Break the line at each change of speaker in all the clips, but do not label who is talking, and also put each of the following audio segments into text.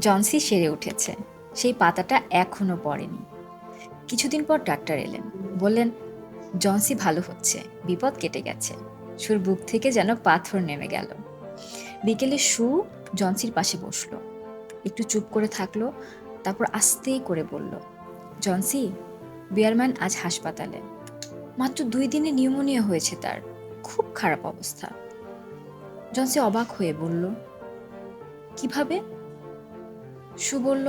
Johnsy সেরে উঠেছে, সেই পাতাটা এখনো পড়েনি। কিছুদিন পর ডাক্তার এলেন, বললেন জনসি ভালো হচ্ছে, বিপদ কেটে গেছে। সুর বুক থেকে যেন পাথর নেমে গেল। বিকেলে সু জনসির পাশে বসলো, একটু চুপ করে থাকলো, তারপর আস্তে করে বলল, জনসি, বিয়ারম্যান আজ হাসপাতালে। মাত্র 2 দিনে নিউমোনিয়া হয়েছে তার, খুব খারাপ অবস্থা। জনসি অবাক হয়ে বলল, কিভাবে? সু বলল,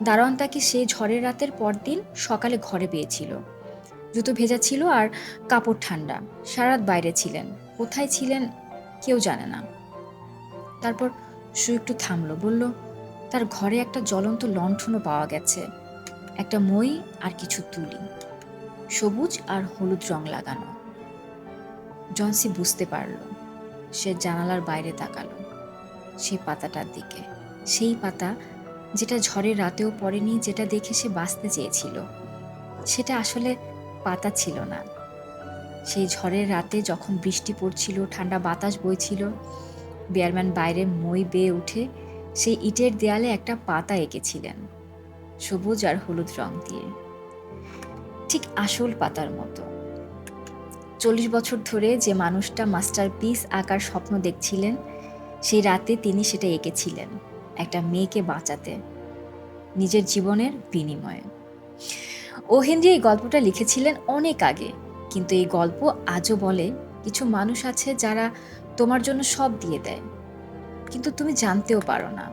দারোয়ান তাকে সেই ঝড়ের রাতের পরদিন সকালে ঘরে পেয়েছিল। জুতো ভেজা ছিল আর কাপড় ঠান্ডা। সারা রাত বাইরে ছিলেন, কোথায় ছিলেন কেউ জানে না। তারপর সু একটু থামলো, বলল, তার ঘরে একটা জ্বলন্ত লণ্ঠনও পাওয়া গেছে, একটা মই আর কিছু তুলি, সবুজ আর হলুদ রং লাগানো। জনসি বুঝতে পারল। সে জানালার বাইরে তাকালো, সেই পাতাটার দিকে, সেই পাতা যেটা ঝড়ের রাতেও পড়েনি, যেটা দেখে সে বাঁচতে চেয়েছিল। সেটা আসলে পাতা ছিল না। সেই ঝড়ের রাতে যখন বৃষ্টি পড়ছিল, ঠান্ডা বাতাস বইছিল, বিয়ারম্যান বাইরে মই বেয়ে উঠে সেই ইটের দেয়ালে একটা পাতা এঁকেছিলেন, সবুজ আর হলুদ রং দিয়ে, ঠিক আসল পাতার মতো। 40 বছর ধরে যে মানুষটা মাস্টারপিস আঁকার স্বপ্ন দেখছিলেন, সেই রাতে তিনি সেটা এঁকেছিলেন, একটা মেয়েকে বাঁচাতে, নিজের জীবনের বিনিময়ে। ও হেনরি এই গল্পটা লিখেছিলেন অনেক আগে, কিন্তু এই গল্প আজও বলে, কিছু মানুষ আছে যারা তোমার জন্য সব দিয়ে দেয়, কিন্তু তুমি জানতেও পারো না।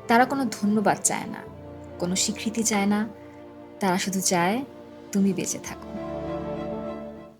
তারা কোনো ধন্যবাদ চায় না, কোনো স্বীকৃতি চায় না, তারা শুধু চায় তুমি বেঁচে থাকো।